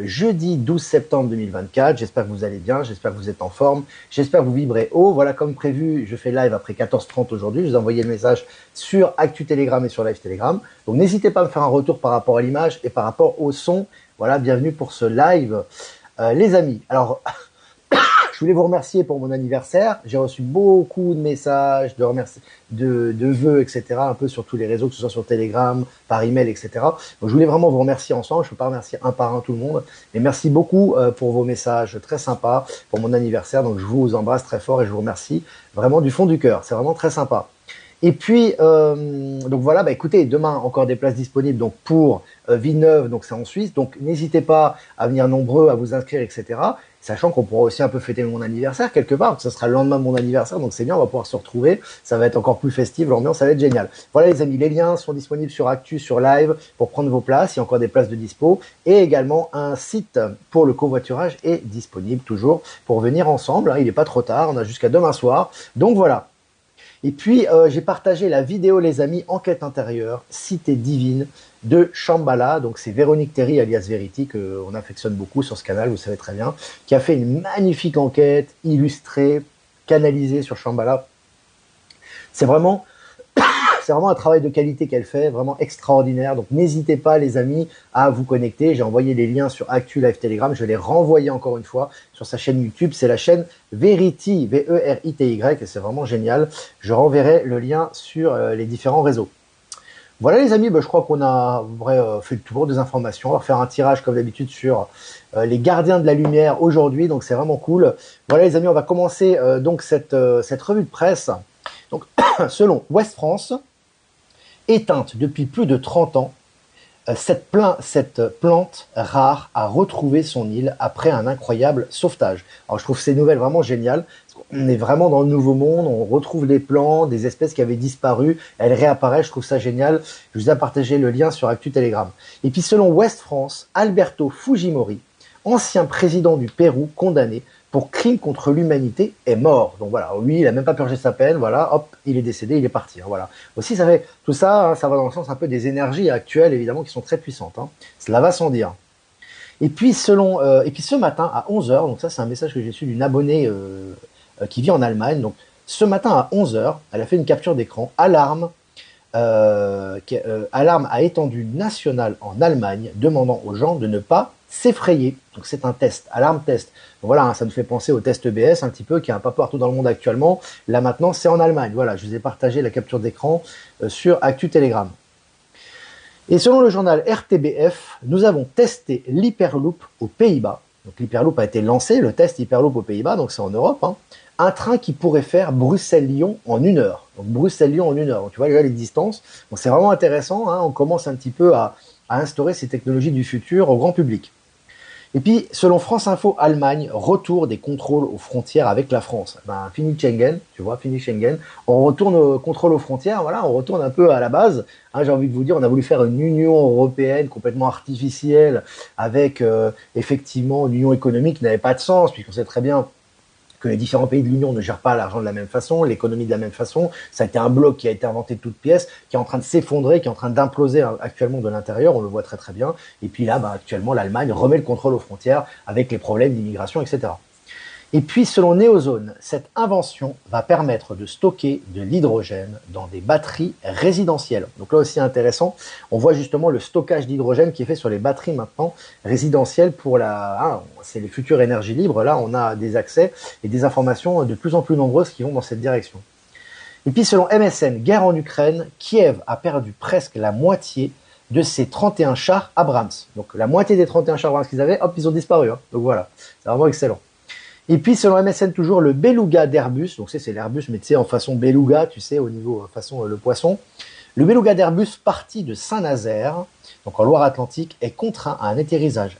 Jeudi 12 septembre 2024. J'espère que vous allez bien, j'espère que vous êtes en forme, j'espère que vous vibrez haut. Voilà, comme prévu, je fais live après 14h30 aujourd'hui. Je vous ai envoyé le message sur Actu Telegram et sur Live Telegram. Donc n'hésitez pas à me faire un retour par rapport à l'image et par rapport au son. Voilà, bienvenue pour ce live. Les amis, alors je voulais vous remercier pour mon anniversaire. J'ai reçu beaucoup de messages, de vœux, etc. Un peu sur tous les réseaux, que ce soit sur Telegram, par email, etc. Donc je voulais vraiment vous remercier ensemble. Je ne peux pas remercier un par un tout le monde. Mais merci beaucoup pour vos messages très sympas pour mon anniversaire. Donc je vous embrasse très fort et je vous remercie vraiment du fond du cœur. C'est vraiment très sympa. Et puis, donc voilà, bah écoutez, demain encore des places disponibles donc pour Villeneuve, donc c'est en Suisse. Donc n'hésitez pas à venir nombreux, à vous inscrire, etc. Sachant qu'on pourra aussi un peu fêter mon anniversaire quelque part, parce que ce sera le lendemain de mon anniversaire, donc c'est bien, on va pouvoir se retrouver. Ça va être encore plus festif, l'ambiance, ça va être génial. Voilà les amis, les liens sont disponibles sur Actu, sur Live, pour prendre vos places. Il y a encore des places de dispo. Et également un site pour le covoiturage est disponible toujours pour venir ensemble. Il n'est pas trop tard, on a jusqu'à demain soir. Donc voilà. Et puis, j'ai partagé la vidéo, les amis, Enquête intérieure, Cité divine de Shambhala. Donc, c'est Véronique Théry, alias Verity, qu'on affectionne beaucoup sur ce canal, vous savez très bien, qui a fait une magnifique enquête illustrée, canalisée sur Shambhala. C'est vraiment un travail de qualité qu'elle fait, vraiment extraordinaire. Donc n'hésitez pas les amis à vous connecter. J'ai envoyé les liens sur Actu Live Telegram. Je vais les renvoyer encore une fois sur sa chaîne YouTube. C'est la chaîne Verity, V-E-R-I-T-Y, et c'est vraiment génial. Je renverrai le lien sur les différents réseaux. Voilà les amis, je crois qu'on a fait le tour des informations. On va faire un tirage comme d'habitude sur les gardiens de la lumière aujourd'hui. Donc c'est vraiment cool. Voilà les amis, on va commencer donc cette revue de presse. Donc selon Ouest France, éteinte depuis plus de 30 ans, cette plante rare a retrouvé son île après un incroyable sauvetage. Alors je trouve ces nouvelles vraiment géniales. On est vraiment dans le nouveau monde, on retrouve les plantes, des espèces qui avaient disparu, elles réapparaissent, je trouve ça génial. Je vous ai partagé le lien sur Actu Telegram. Et puis selon Ouest France, Alberto Fujimori, ancien président du Pérou condamné pour crime contre l'humanité, est mort. Donc voilà, lui, il a même pas purgé sa peine, voilà, hop, il est décédé, il est parti. Hein, voilà. Aussi, ça fait tout ça, hein, ça va dans le sens un peu des énergies actuelles, évidemment, qui sont très puissantes. Hein. Cela va sans dire. Et puis et puis ce matin à 11h, donc ça c'est un message que j'ai reçu d'une abonnée qui vit en Allemagne. Donc ce matin à 11h, elle a fait une capture d'écran, alarme alarme à étendue nationale en Allemagne, demandant aux gens de ne pas s'effrayer. Donc c'est un test, alarme test. Donc voilà, hein, ça me fait penser au test EBS un petit peu, qui est un peu partout dans le monde actuellement. Là maintenant, c'est en Allemagne. Voilà, je vous ai partagé la capture d'écran sur Actu Telegram. Et selon le journal RTBF, nous avons testé l'Hyperloop aux Pays-Bas. Donc l'Hyperloop a été lancé, le test Hyperloop aux Pays-Bas, donc c'est en Europe. Hein. Un train qui pourrait faire Bruxelles-Lyon en 1 heure. Donc Bruxelles-Lyon en 1 heure. Donc tu vois déjà les distances. Donc c'est vraiment intéressant. Hein. On commence un petit peu à instaurer ces technologies du futur au grand public. Et puis, selon France Info Allemagne, retour des contrôles aux frontières avec la France. Fini Schengen, tu vois, fini Schengen. On retourne au contrôle aux frontières, voilà, on retourne un peu à la base. Hein, j'ai envie de vous dire, on a voulu faire une Union européenne complètement artificielle avec effectivement une union économique qui n'avait pas de sens, puisqu'on sait très bien que les différents pays de l'Union ne gèrent pas l'argent de la même façon, l'économie de la même façon. Ça a été un bloc qui a été inventé de toutes pièces, qui est en train de s'effondrer, qui est en train d'imploser actuellement de l'intérieur, on le voit très très bien. Et puis là, actuellement, l'Allemagne remet le contrôle aux frontières avec les problèmes d'immigration, etc. Et puis, selon Neozone, cette invention va permettre de stocker de l'hydrogène dans des batteries résidentielles. Donc là aussi intéressant, on voit justement le stockage d'hydrogène qui est fait sur les batteries maintenant résidentielles pour c'est les futures énergies libres. Là, on a des accès et des informations de plus en plus nombreuses qui vont dans cette direction. Et puis, selon MSN, guerre en Ukraine, Kiev a perdu presque la moitié de ses 31 chars Abrams. Donc la moitié des 31 chars Abrams qu'ils avaient, hop, ils ont disparu. Hein. Donc voilà, c'est vraiment excellent. Et puis, selon MSN, toujours le beluga d'Airbus. Donc, c'est l'Airbus, mais tu sais, en façon beluga, tu sais, au niveau façon le poisson. Le beluga d'Airbus, parti de Saint-Nazaire, donc en Loire-Atlantique, est contraint à un atterrissage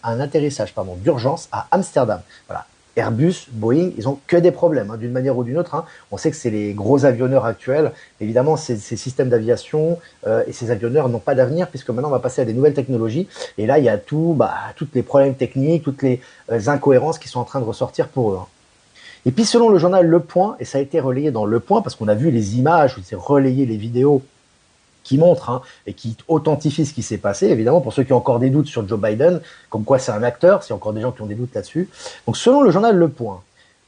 d'urgence à Amsterdam. Voilà. Airbus, Boeing, ils ont que des problèmes, hein, d'une manière ou d'une autre. Hein. On sait que c'est les gros avionneurs actuels. Évidemment, ces systèmes d'aviation et ces avionneurs n'ont pas d'avenir puisque maintenant on va passer à des nouvelles technologies. Et là, il y a toutes les problèmes techniques, toutes les incohérences qui sont en train de ressortir pour eux. Hein. Et puis, selon le journal Le Point, et ça a été relayé dans Le Point parce qu'on a vu les images, c'est relayé les vidéos qui montre et qui authentifie ce qui s'est passé, évidemment, pour ceux qui ont encore des doutes sur Joe Biden, comme quoi c'est un acteur, s'il y a encore des gens qui ont des doutes là-dessus. Donc selon le journal Le Point,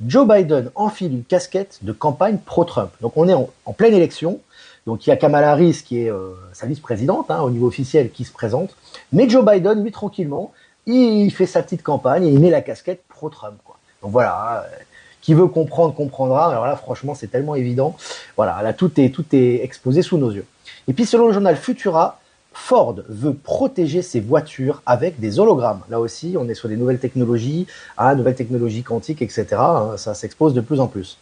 Joe Biden enfile une casquette de campagne pro-Trump. Donc on est en pleine élection, donc il y a Kamala Harris qui est sa vice-présidente au niveau officiel qui se présente, mais Joe Biden, lui, tranquillement, il fait sa petite campagne et il met la casquette pro-Trump, quoi. Donc voilà, qui veut comprendre, comprendra. Alors là, franchement, c'est tellement évident. Voilà, là, tout est exposé sous nos yeux. Et puis, selon le journal Futura, Ford veut protéger ses voitures avec des hologrammes. Là aussi, on est sur des nouvelles technologies quantiques, etc. Ça s'expose de plus en plus.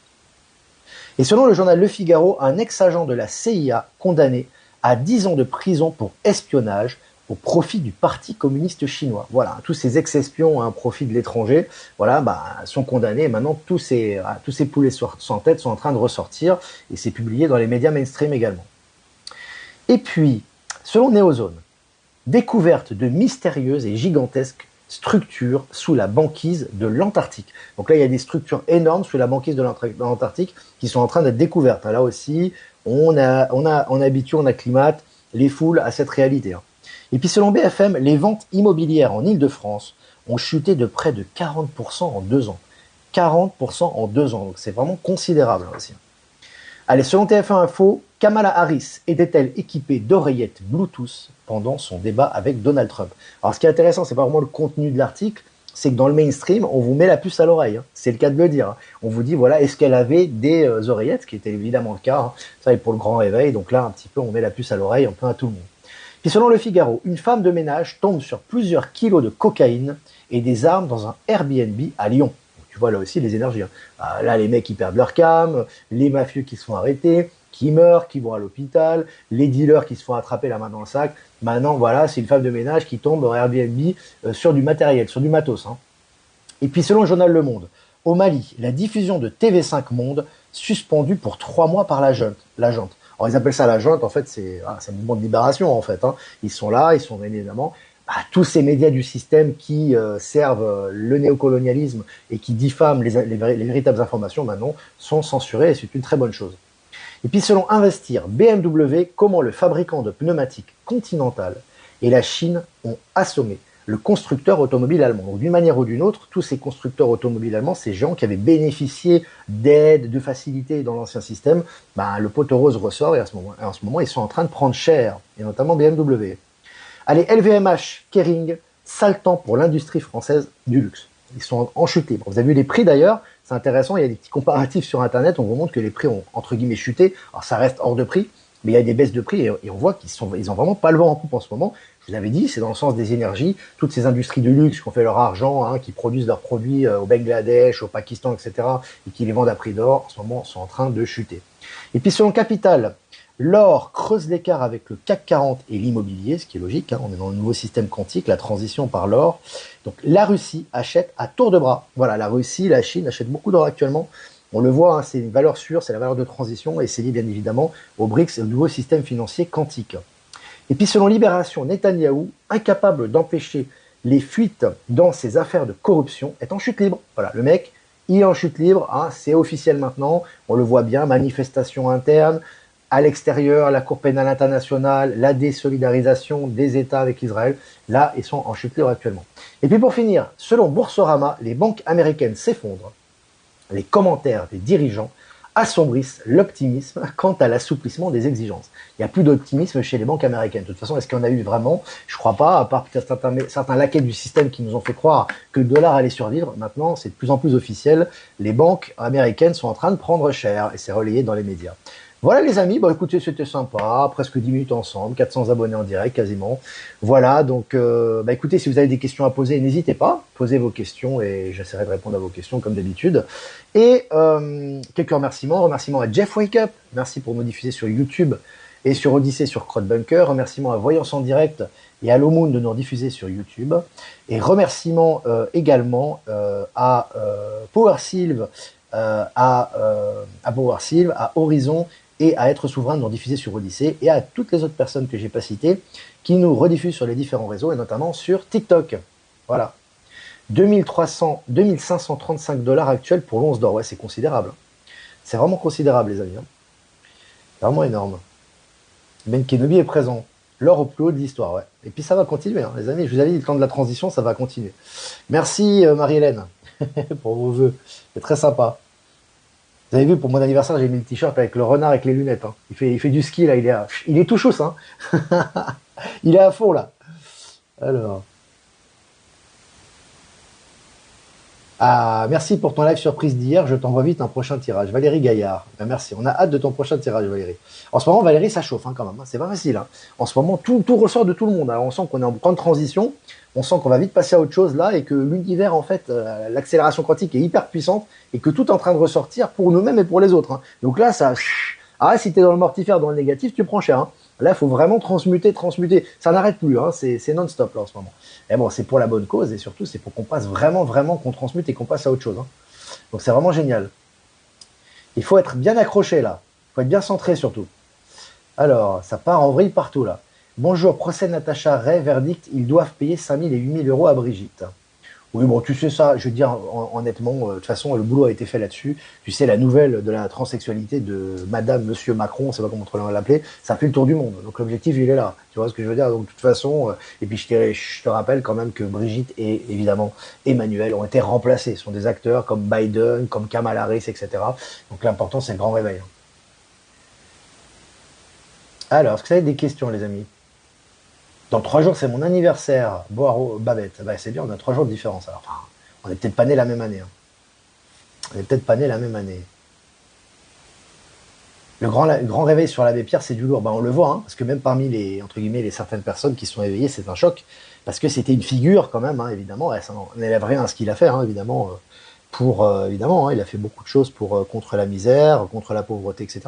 Et selon le journal Le Figaro, un ex-agent de la CIA condamné à 10 ans de prison pour espionnage au profit du Parti communiste chinois. Voilà, tous ces ex-espions à un profit de l'étranger, voilà, sont condamnés. Et maintenant, tous ces poulets sans tête sont en train de ressortir et c'est publié dans les médias mainstream également. Et puis, selon Néozone, découverte de mystérieuses et gigantesques structures sous la banquise de l'Antarctique. Donc là, il y a des structures énormes sous la banquise de l'Antarctique qui sont en train d'être découvertes. Là aussi, on habitue, on acclimate les foules à cette réalité. Et puis selon BFM, les ventes immobilières en Île-de-France ont chuté de près de 40% en 2 ans. 40% en 2 ans, donc c'est vraiment considérable aussi. Allez, selon TF1 Info, Kamala Harris était-elle équipée d'oreillettes Bluetooth pendant son débat avec Donald Trump? Alors ce qui est intéressant, c'est pas vraiment le contenu de l'article, c'est que dans le mainstream, on vous met la puce à l'oreille. C'est le cas de le dire. On vous dit, voilà, est-ce qu'elle avait des oreillettes, ce qui était évidemment le cas. Ça est pour le grand réveil, donc là, un petit peu, on met la puce à l'oreille, un peu à tout le monde. Puis selon Le Figaro, une femme de ménage tombe sur plusieurs kilos de cocaïne et des armes dans un Airbnb à Lyon. Donc, tu vois là aussi les énergies. Là, les mecs qui perdent leur cam, les mafieux qui se font arrêter, qui meurent, qui vont à l'hôpital, les dealers qui se font attraper la main dans le sac. Maintenant, voilà, c'est une femme de ménage qui tombe en Airbnb sur du matériel, sur du matos. Et puis selon le journal Le Monde, au Mali, la diffusion de TV5 Monde suspendue pour 3 mois par la junte. Alors ils appellent ça la junte, en fait c'est un mouvement de libération en fait. Ils sont là, ils sont évidemment tous ces médias du système qui servent le néocolonialisme et qui diffament les véritables informations maintenant sont censurés et c'est une très bonne chose. Et puis selon Investir, BMW, comment le fabricant de pneumatiques Continental et la Chine ont assommé le constructeur automobile allemand. Donc d'une manière ou d'une autre, tous ces constructeurs automobiles allemands, ces gens qui avaient bénéficié d'aide, de facilités dans l'ancien système, le pot rose ressort et en ce moment, ils sont en train de prendre cher, et notamment BMW. Allez, LVMH, Kering, sale temps pour l'industrie française du luxe. Ils sont en chute libre. Vous avez vu les prix d'ailleurs, c'est intéressant, il y a des petits comparatifs sur Internet, on vous montre que les prix ont entre guillemets chuté. Alors ça reste hors de prix, mais il y a des baisses de prix et on voit qu'ils ont vraiment pas le vent en poupe en ce moment. Je vous l'avais dit, c'est dans le sens des énergies. Toutes ces industries de luxe qui ont fait leur argent, qui produisent leurs produits au Bangladesh, au Pakistan, etc., et qui les vendent à prix d'or, en ce moment, sont en train de chuter. Et puis selon Capital, l'or creuse l'écart avec le CAC 40 et l'immobilier, ce qui est logique. On est dans le nouveau système quantique, la transition par l'or. Donc la Russie achète à tour de bras. Voilà, la Russie, la Chine achètent beaucoup d'or actuellement. On le voit, c'est une valeur sûre, c'est la valeur de transition et c'est lié bien évidemment au BRICS et au nouveau système financier quantique. Et puis selon Libération, Netanyahou, incapable d'empêcher les fuites dans ses affaires de corruption, est en chute libre. Voilà, le mec, il est en chute libre, c'est officiel maintenant, on le voit bien, manifestation interne, à l'extérieur, la Cour pénale internationale, la désolidarisation des États avec Israël, là, ils sont en chute libre actuellement. Et puis pour finir, selon Boursorama, les banques américaines s'effondrent. Les commentaires des dirigeants assombrissent l'optimisme quant à l'assouplissement des exigences. Il n'y a plus d'optimisme chez les banques américaines. De toute façon, est-ce qu'il y en a eu vraiment? Je ne crois pas, à part peut-être certains laquais du système qui nous ont fait croire que le dollar allait survivre. Maintenant, c'est de plus en plus officiel. Les banques américaines sont en train de prendre cher et c'est relayé dans les médias. Voilà les amis, écoutez, c'était sympa, presque 10 minutes ensemble, 400 abonnés en direct quasiment. Voilà, donc écoutez, si vous avez des questions à poser, n'hésitez pas, posez vos questions et j'essaierai de répondre à vos questions comme d'habitude. Et quelques remerciements à Jeff Wake Up, merci pour nous diffuser sur YouTube et sur Odyssée sur Crowdbunker, remerciements à Voyance en direct et à Lomoon de nous rediffuser sur YouTube, et remerciements également à PowerSylve, à Horizon, et à Être Souverain de nous rediffuser sur Odyssée, et à toutes les autres personnes que j'ai pas citées qui nous rediffusent sur les différents réseaux et notamment sur TikTok. Voilà. 2535 $ actuels pour l'once d'or. Ouais, c'est considérable. C'est vraiment considérable, les amis. C'est vraiment énorme. Ben Kenobi est présent. L'or au plus haut de l'histoire, ouais. Et puis ça va continuer, hein, les amis. Je vous avais dit, le temps de la transition, ça va continuer. Merci Marie-Hélène pour vos vœux. C'est très sympa. Vous avez vu, pour mon anniversaire, j'ai mis le t-shirt avec le renard avec les lunettes, hein. Il fait du ski, là. Il est tout chousse, hein. Il est à fond, là. Alors. Ah, merci pour ton live surprise d'hier. Je t'envoie vite un prochain tirage. Valérie Gaillard. Ben, merci. On a hâte de ton prochain tirage, Valérie. En ce moment, Valérie, ça chauffe, hein, quand même, hein. C'est pas facile, hein. En ce moment, tout ressort de tout le monde. Alors, on sent qu'on est en grande transition. On sent qu'on va vite passer à autre chose là et que l'univers, en fait, l'accélération quantique est hyper puissante et que tout est en train de ressortir pour nous-mêmes et pour les autres, hein. Donc là, ça. Ah, si t'es dans le mortifère, dans le négatif, tu prends cher, hein. Là, il faut vraiment transmuter, transmuter. Ça n'arrête plus, hein. C'est non-stop là en ce moment. Et bon, c'est pour la bonne cause et surtout, c'est pour qu'on passe vraiment, vraiment, qu'on transmute et qu'on passe à autre chose, hein. Donc c'est vraiment génial. Il faut être bien accroché là. Il faut être bien centré surtout. Alors, ça part en vrille partout là. Bonjour, procès Natacha Ray, verdict, ils doivent payer 5 000 et 8 000 € à Brigitte. Oui, bon, tu sais ça, je veux dire honnêtement, de toute façon, le boulot a été fait là-dessus. Tu sais, la nouvelle de la transsexualité de Madame, Monsieur Macron, on sait pas comment on va l'appeler, ça fait le tour du monde. Donc l'objectif, il est là. Tu vois ce que je veux dire? Donc de toute façon, et puis je te rappelle quand même que Brigitte et évidemment Emmanuel ont été remplacés. Ce sont des acteurs comme Biden, comme Kamala Harris, etc. Donc l'important, c'est le grand réveil, hein. Alors, est-ce que vous avez des questions, les amis? Dans 3 jours, c'est mon anniversaire. Boiro, Babette. Bah, c'est bien, on a 3 jours de différence. Alors, enfin, on n'est peut-être pas nés la même année, hein. On n'est peut-être pas nés la même année. Le grand réveil sur l'abbé Pierre, c'est du lourd. Bah, on le voit, hein, parce que même parmi les, entre guillemets, les certaines personnes qui sont éveillées, c'est un choc. Parce que c'était une figure, quand même, hein, évidemment. Elle s'en élève rien à ce qu'il a fait, hein, évidemment. Évidemment, hein, il a fait beaucoup de choses pour contre la misère, contre la pauvreté, etc.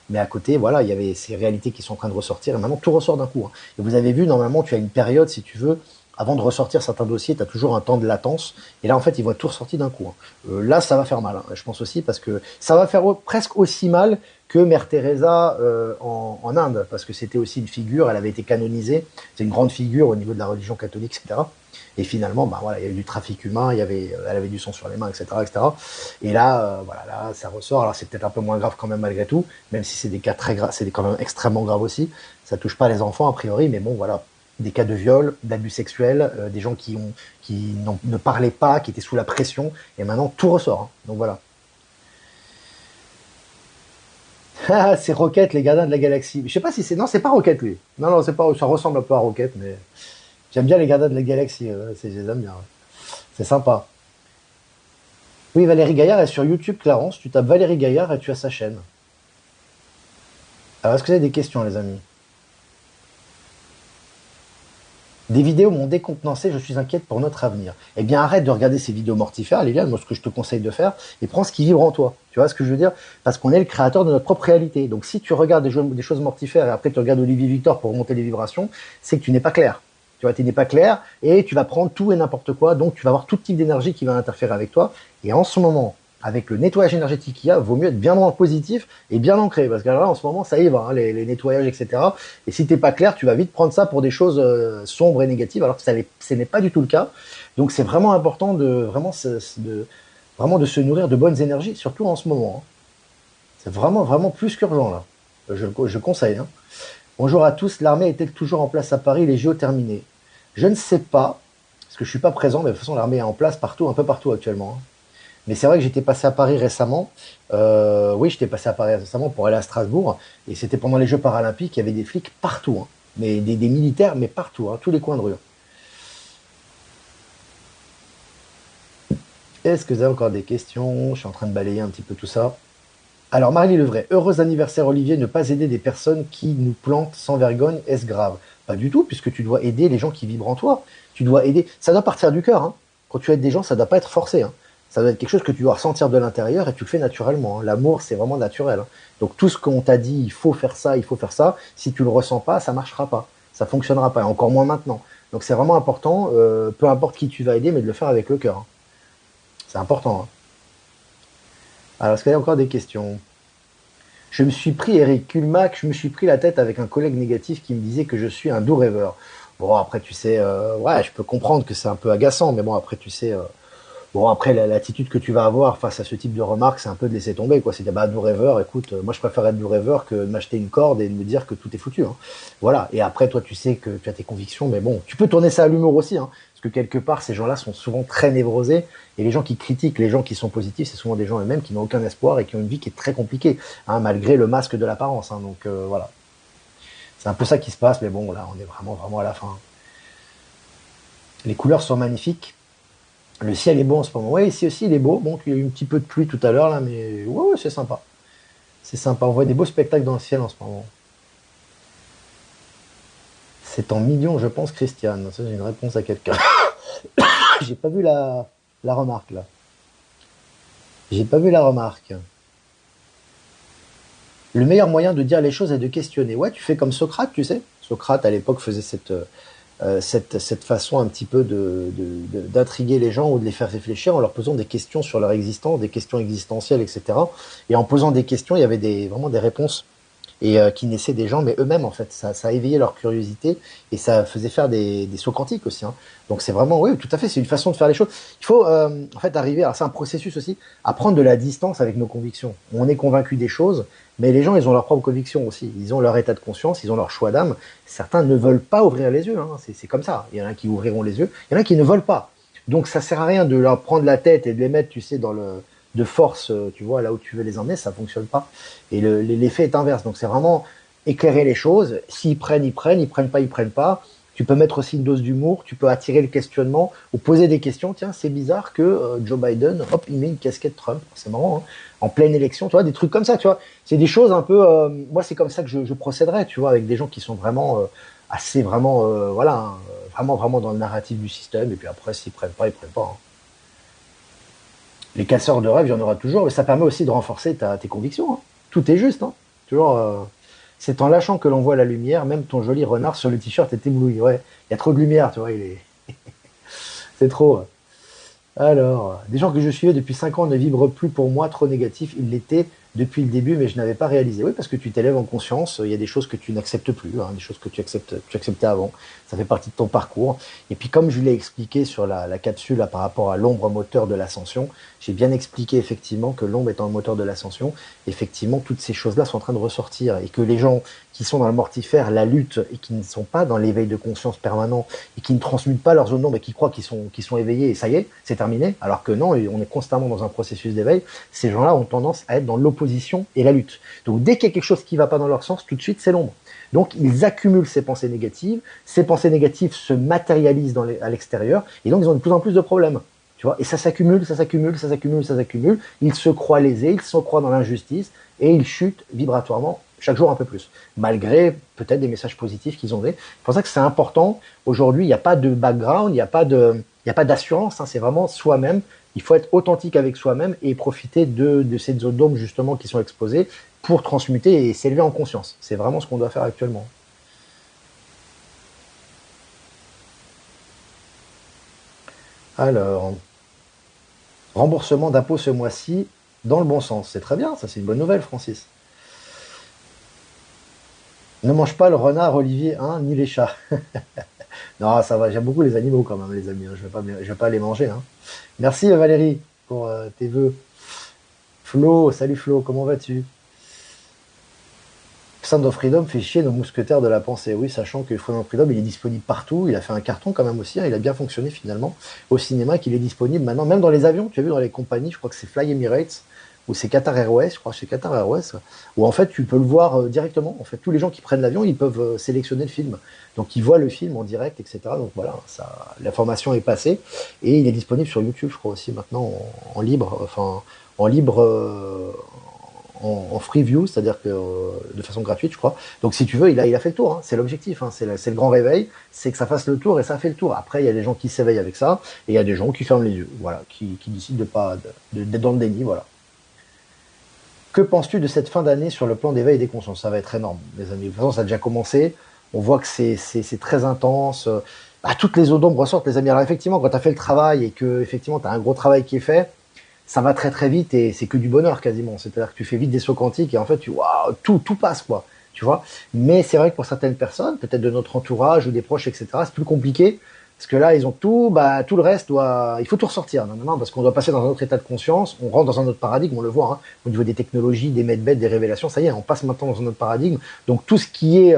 Mais à côté, voilà, il y avait ces réalités qui sont en train de ressortir. Et maintenant, tout ressort d'un coup, hein. Et vous avez vu, normalement, tu as une période, si tu veux, avant de ressortir certains dossiers, tu as toujours un temps de latence. Et là, en fait, ils vont être tout ressortis d'un coup, hein. Là, ça va faire mal, hein, je pense aussi, parce que ça va faire presque aussi mal que Mère Teresa en Inde, parce que c'était aussi une figure, elle avait été canonisée, c'est une grande figure au niveau de la religion catholique, etc. Et finalement, bah voilà, il y a eu du trafic humain, elle avait du sang sur les mains, etc., etc. Et là, voilà, là, ça ressort. Alors c'est peut-être un peu moins grave quand même malgré tout, même si c'est des cas très graves, c'est quand même extrêmement grave aussi. Ça touche pas les enfants a priori, mais bon, voilà, des cas de viol, d'abus sexuels, des gens ne parlaient pas, qui étaient sous la pression, et maintenant tout ressort, hein. Donc voilà. Ah, c'est Rocket, les gardiens de la galaxie. Je sais pas si c'est, non, c'est pas Rocket lui. Non, non, c'est pas, ça ressemble un peu à Rocket, mais j'aime bien les gardiens de la galaxie. Je les aime bien, ouais. C'est sympa. Oui, Valérie Gaillard est sur YouTube, Clarence. Tu tapes Valérie Gaillard et tu as sa chaîne. Alors, est-ce que vous avez des questions, les amis? Des vidéos m'ont décontenancé, je suis inquiète pour notre avenir. Eh bien, arrête de regarder ces vidéos mortifères, Liliane. Moi, ce que je te conseille de faire, et prends ce qui vibre en toi. Tu vois ce que je veux dire? Parce qu'on est le créateur de notre propre réalité. Donc, si tu regardes des choses mortifères et après tu regardes Olivier Victor pour remonter les vibrations, c'est que tu n'es pas clair. Tu vois, tu n'es pas clair et tu vas prendre tout et n'importe quoi. Donc, tu vas avoir tout type d'énergie qui va interférer avec toi. Et en ce moment, avec le nettoyage énergétique qu'il y a, vaut mieux être bien dans le positif et bien ancré. Parce que là, en ce moment, ça y va, hein, les nettoyages, etc. Et si t'es pas clair, tu vas vite prendre ça pour des choses sombres et négatives, alors que ce n'est pas du tout le cas. Donc c'est vraiment important vraiment de se nourrir de bonnes énergies, surtout en ce moment, hein. C'est vraiment, vraiment plus qu'urgent là. Je conseille, hein. Bonjour à tous, l'armée est-elle toujours en place à Paris, les JO terminés? Je ne sais pas, parce que je suis pas présent, mais de toute façon l'armée est en place partout, un peu partout actuellement, hein. Mais c'est vrai que j'étais passé à Paris récemment. Oui, j'étais passé à Paris récemment pour aller à Strasbourg. Et c'était pendant les Jeux paralympiques, il y avait des flics partout, hein. Mais des militaires, mais partout, hein, tous les coins de rue. Est-ce que vous avez encore des questions? Je suis en train de balayer un petit peu tout ça. Alors, Marie Levray, heureux anniversaire Olivier, ne pas aider des personnes qui nous plantent sans vergogne, est-ce grave? Pas du tout, puisque tu dois aider les gens qui vibrent en toi. Tu dois aider. Ça doit partir du cœur, hein. Quand tu aides des gens, ça doit pas être forcé, hein. Ça doit être quelque chose que tu dois ressentir de l'intérieur et tu le fais naturellement, hein. L'amour, c'est vraiment naturel, hein. Donc tout ce qu'on t'a dit, il faut faire ça, il faut faire ça. Si tu le ressens pas, ça marchera pas, ça fonctionnera pas, et encore moins maintenant. Donc c'est vraiment important, peu importe qui tu vas aider, mais de le faire avec le cœur, hein. C'est important, hein. Alors, est-ce qu'il y a encore des questions? Je me suis pris, Eric Kulmak, je me suis pris la tête avec un collègue négatif qui me disait que je suis un doux rêveur. Bon, après, tu sais, ouais, je peux comprendre que c'est un peu agaçant, mais bon, après, tu sais, Bon, après, l'attitude que tu vas avoir face à ce type de remarques, c'est un peu de laisser tomber, quoi. C'est dire, bah, Blue Rêveur, écoute, moi, je préfère être Blue Rêveur que de m'acheter une corde et de me dire que tout est foutu, hein. Voilà. Et après, toi, tu sais que tu as tes convictions, mais bon, tu peux tourner ça à l'humour aussi, hein. Parce que quelque part, ces gens-là sont souvent très névrosés. Et les gens qui critiquent les gens qui sont positifs, c'est souvent des gens eux-mêmes qui n'ont aucun espoir et qui ont une vie qui est très compliquée, hein, malgré le masque de l'apparence, hein. Donc, voilà. C'est un peu ça qui se passe, mais bon, là, on est vraiment, vraiment à la fin. Les couleurs sont magnifiques. Le ciel est beau en ce moment. Oui, ici aussi il est beau. Bon, il y a eu un petit peu de pluie tout à l'heure là, mais ouais, ouais, c'est sympa. C'est sympa. On voit des beaux spectacles dans le ciel en ce moment. C'est en millions, je pense, Christiane. Ça, j'ai une réponse à quelqu'un. J'ai pas vu la remarque là. J'ai pas vu la remarque. Le meilleur moyen de dire les choses est de questionner. Ouais, tu fais comme Socrate, tu sais. Socrate à l'époque faisait cette façon un petit peu d'intriguer les gens ou de les faire réfléchir en leur posant des questions sur leur existence, des questions existentielles, etc. Et en posant des questions, il y avait vraiment des réponses et qui naissaient des gens, mais eux-mêmes en fait, ça a éveillé leur curiosité et ça faisait faire des sauts quantiques aussi, hein. Donc c'est vraiment, oui, tout à fait, c'est une façon de faire les choses. Il faut en fait arriver, alors c'est un processus aussi, à prendre de la distance avec nos convictions. On est convaincu des choses, mais les gens, ils ont leurs propres convictions aussi. Ils ont leur état de conscience, ils ont leur choix d'âme. Certains ne veulent pas ouvrir les yeux, hein. C'est comme ça. Il y en a qui ouvriront les yeux, il y en a qui ne veulent pas. Donc ça sert à rien de leur prendre la tête et de les mettre, tu sais, de force, tu vois, là où tu veux les emmener, ça fonctionne pas. Et l'effet est inverse. Donc c'est vraiment éclairer les choses. S'ils prennent, ils prennent. Ils prennent pas, ils prennent pas. Tu peux mettre aussi une dose d'humour. Tu peux attirer le questionnement ou poser des questions. Tiens, c'est bizarre que Joe Biden, hop, il met une casquette Trump. C'est marrant, hein. En pleine élection, tu vois, des trucs comme ça, tu vois. C'est des choses un peu. Moi, c'est comme ça que je procéderais, tu vois, avec des gens qui sont vraiment assez, vraiment, voilà, hein, vraiment, vraiment dans le narratif du système. Et puis après, s'ils prennent pas, ils prennent pas, hein. Les casseurs de rêves, il y en aura toujours, mais ça permet aussi de renforcer tes convictions, hein. Tout est juste, hein. Toujours, c'est en lâchant que l'on voit la lumière, même ton joli renard sur le t-shirt est ébloui. Ouais, il y a trop de lumière, tu vois, c'est trop. Alors, des gens que je suivais depuis 5 ans ne vibrent plus pour moi, trop négatifs. Ils l'étaient depuis le début, mais je n'avais pas réalisé. Oui, parce que tu t'élèves en conscience, il y a des choses que tu n'acceptes plus, hein, des choses que tu acceptais avant. Ça fait partie de ton parcours. Et puis, comme je l'ai expliqué sur la capsule là, par rapport à l'ombre moteur de l'ascension, j'ai bien expliqué effectivement que l'ombre étant le moteur de l'ascension, effectivement, toutes ces choses-là sont en train de ressortir et que les gens qui sont dans le mortifère, la lutte et qui ne sont pas dans l'éveil de conscience permanent et qui ne transmutent pas leurs zones d'ombre et qui croient qu'ils sont éveillés et ça y est, c'est terminé, alors que non, on est constamment dans un processus d'éveil, ces gens-là ont tendance à être dans l'opposition et la lutte. Donc dès qu'il y a quelque chose qui ne va pas dans leur sens, tout de suite c'est l'ombre. Donc ils accumulent ces pensées négatives se matérialisent à l'extérieur, et donc ils ont de plus en plus de problèmes. Tu vois, et ça s'accumule, ça s'accumule, ça s'accumule, ça s'accumule. Ils se croient lésés, ils se croient dans l'injustice, et ils chutent vibratoirement chaque jour un peu plus, malgré peut-être des messages positifs qu'ils ont donnés. C'est pour ça que c'est important. Aujourd'hui, il n'y a pas de background, il n'y a pas d'assurance, hein, c'est vraiment soi-même. Il faut être authentique avec soi-même et profiter de ces zones d'ombre justement qui sont exposées pour transmuter et s'élever en conscience. C'est vraiment ce qu'on doit faire actuellement. Alors, remboursement d'impôts ce mois-ci dans le bon sens. C'est très bien, ça c'est une bonne nouvelle, Francis. Ne mange pas le renard, Olivier, hein, ni les chats. Non, ça va, j'aime beaucoup les animaux quand même, les amis, hein. Je vais pas les manger, hein. Merci Valérie pour tes vœux. Flo, salut Flo, comment vas-tu? Sound of Freedom fait chier nos mousquetaires de la pensée. Oui, sachant que Sound of Freedom, il est disponible partout. Il a fait un carton quand même aussi, hein. Il a bien fonctionné finalement au cinéma, qu'il est disponible maintenant, même dans les avions. Tu as vu dans les compagnies, je crois que c'est Fly Emirates ou c'est Qatar Airways, je crois que c'est Qatar Airways, où en fait tu peux le voir directement. En fait, tous les gens qui prennent l'avion, ils peuvent sélectionner le film. Donc ils voient le film en direct, etc. Donc voilà, ça, l'information est passée et il est disponible sur YouTube, je crois aussi maintenant en libre, enfin en libre, en free view, c'est-à-dire que de façon gratuite, je crois. Donc si tu veux, il a fait le tour, hein. C'est l'objectif, hein. C'est le grand réveil, c'est que ça fasse le tour et ça fait le tour. Après, il y a des gens qui s'éveillent avec ça et il y a des gens qui ferment les yeux, voilà, qui décident de pas d'être dans le déni, voilà. Que penses-tu de cette fin d'année sur le plan d'éveil des consciences? Ça va être énorme, les amis. De toute façon, ça a déjà commencé. On voit que c'est très intense. Bah, toutes les eaux d'ombre ressortent, les amis. Alors effectivement, quand tu as fait le travail et que effectivement tu as un gros travail qui est fait, ça va très très vite et c'est que du bonheur quasiment. C'est-à-dire que tu fais vite des sauts quantiques et en fait, waouh, tout passe quoi. Tu vois. Mais c'est vrai que pour certaines personnes, peut-être de notre entourage ou des proches, etc., c'est plus compliqué. Parce que là, ils ont tout, tout le reste il faut tout ressortir, non, parce qu'on doit passer dans un autre état de conscience, on rentre dans un autre paradigme, on le voit, hein, au niveau des technologies, des medbeds, des révélations, ça y est, on passe maintenant dans un autre paradigme. Donc tout ce qui est,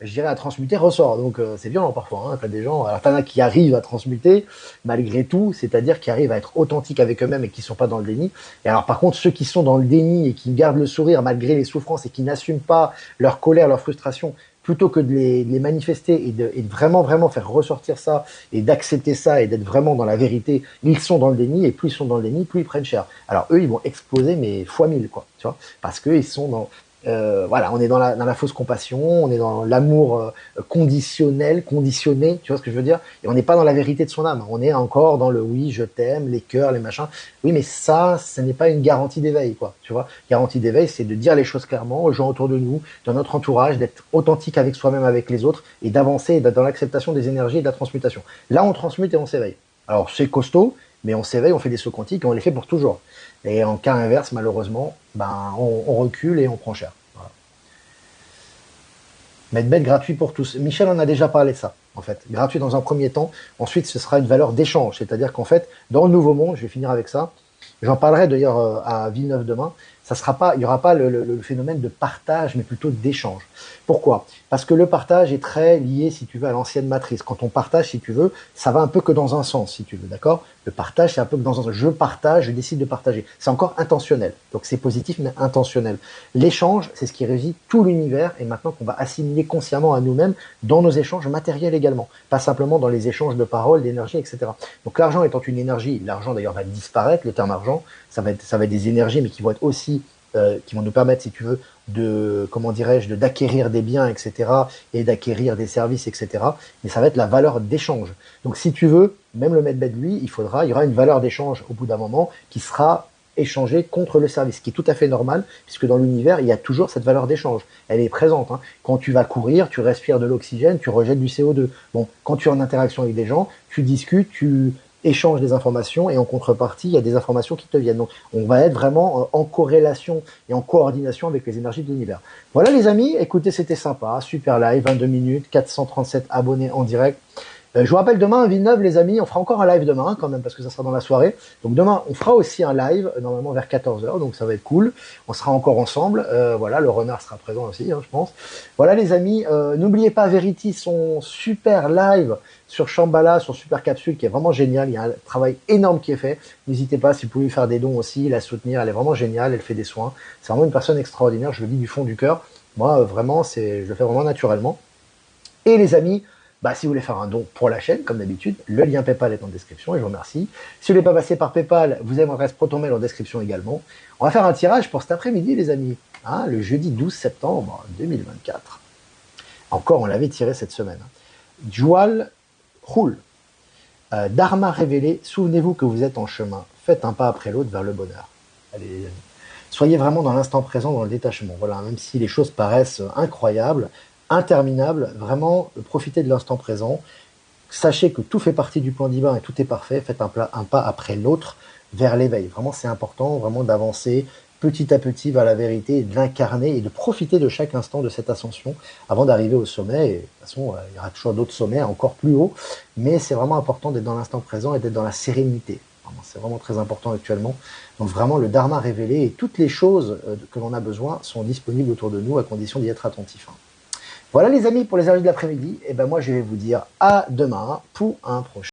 je dirais, à transmuter ressort. Donc c'est violent parfois, hein, t'as des gens, alors t'en as qui arrivent à transmuter malgré tout, c'est-à-dire qui arrivent à être authentiques avec eux-mêmes et qui sont pas dans le déni. Et alors par contre, ceux qui sont dans le déni et qui gardent le sourire malgré les souffrances et qui n'assument pas leur colère, leur frustration, plutôt que de les manifester et de vraiment faire ressortir ça et d'accepter ça et d'être vraiment dans la vérité, ils sont dans le déni et plus ils sont dans le déni, plus ils prennent cher. Alors eux, ils vont exploser mais fois 1000 quoi, tu vois, parce que ils sont dans voilà, on est dans la fausse compassion, on est dans l'amour conditionnel, conditionné, tu vois ce que je veux dire? Et on n'est pas dans la vérité de son âme. On est encore dans le oui, je t'aime, les cœurs, les machins. Oui, mais ça, ce n'est pas une garantie d'éveil, quoi. Tu vois? Garantie d'éveil, c'est de dire les choses clairement aux gens autour de nous, dans notre entourage, d'être authentique avec soi-même, avec les autres, et d'avancer dans l'acceptation des énergies et de la transmutation. Là, on transmute et on s'éveille. Alors, c'est costaud, mais on s'éveille, on fait des sauts quantiques et on les fait pour toujours. Et en cas inverse, malheureusement, on recule et on prend cher. Voilà. Medbed gratuit pour tous. Michel en a déjà parlé de ça, en fait. Gratuit dans un premier temps. Ensuite, ce sera une valeur d'échange. C'est-à-dire qu'en fait, dans le nouveau monde, je vais finir avec ça. J'en parlerai d'ailleurs à Villeneuve demain. Ça sera pas, il n'y aura pas le phénomène de partage, mais plutôt d'échange. Pourquoi? Parce que le partage est très lié, si tu veux, à l'ancienne matrice. Quand on partage, si tu veux, ça va un peu que dans un sens, si tu veux, d'accord? Le partage, c'est un peu que dans un sens. Je partage, je décide de partager. C'est encore intentionnel. Donc c'est positif, mais intentionnel. L'échange, c'est ce qui régit tout l'univers et maintenant qu'on va assimiler consciemment à nous-mêmes dans nos échanges matériels également. Pas simplement dans les échanges de paroles, d'énergie, etc. Donc l'argent étant une énergie, l'argent d'ailleurs va disparaître, le terme argent, ça va être des énergies, mais qui vont être aussi qui vont nous permettre, si tu veux, de, comment dirais-je, d'acquérir des biens, etc., et d'acquérir des services, etc. Mais ça va être la valeur d'échange. Donc, si tu veux, même le medbed, lui, il y aura une valeur d'échange au bout d'un moment qui sera échangée contre le service, ce qui est tout à fait normal, puisque dans l'univers, il y a toujours cette valeur d'échange. Elle est présente, hein. Quand tu vas courir, tu respires de l'oxygène, tu rejettes du CO2. Bon, quand tu es en interaction avec des gens, tu discutes, tu échange des informations et en contrepartie, il y a des informations qui te viennent. Donc, on va être vraiment en corrélation et en coordination avec les énergies de l'univers. Voilà les amis, écoutez, c'était sympa, super live, 22 minutes, 437 abonnés en direct. Je vous rappelle demain à Villeneuve les amis, on fera encore un live demain quand même parce que ça sera dans la soirée. Donc demain on fera aussi un live normalement vers 14h, donc ça va être cool. On sera encore ensemble, voilà, le renard sera présent aussi, hein, je pense. Voilà les amis, n'oubliez pas Verity, son super live sur Shambhala, sur Super Capsule qui est vraiment génial. Il y a un travail énorme qui est fait. N'hésitez pas si vous pouvez lui faire des dons aussi, la soutenir, elle est vraiment géniale, elle fait des soins. C'est vraiment une personne extraordinaire, je le dis du fond du cœur. Moi vraiment, je le fais vraiment naturellement. Et les amis, si vous voulez faire un don pour la chaîne, comme d'habitude, le lien PayPal est en description et je vous remercie. Si vous voulez pas passer par PayPal, vous avez mon adresse ProtonMail en description également. On va faire un tirage pour cet après-midi, les amis, hein, le jeudi 12 septembre 2024. Encore, on l'avait tiré cette semaine. Jual roule. Dharma révélé, souvenez-vous que vous êtes en chemin. Faites un pas après l'autre vers le bonheur. Allez, les amis. Soyez vraiment dans l'instant présent, dans le détachement. Voilà, même si les choses paraissent incroyables, interminables, vraiment profitez de l'instant présent. Sachez que tout fait partie du plan divin et tout est parfait. Faites un pas après l'autre vers l'éveil. Vraiment, c'est important vraiment d'avancer petit à petit vers la vérité et de l'incarner et de profiter de chaque instant de cette ascension avant d'arriver au sommet. Et de toute façon, il y aura toujours d'autres sommets encore plus hauts, mais c'est vraiment important d'être dans l'instant présent et d'être dans la sérénité. C'est vraiment très important actuellement. Donc vraiment, le Dharma révélé et toutes les choses que l'on a besoin sont disponibles autour de nous à condition d'y être attentif. Voilà les amis pour les énergies de l'après-midi. Et ben moi, je vais vous dire à demain pour un prochain.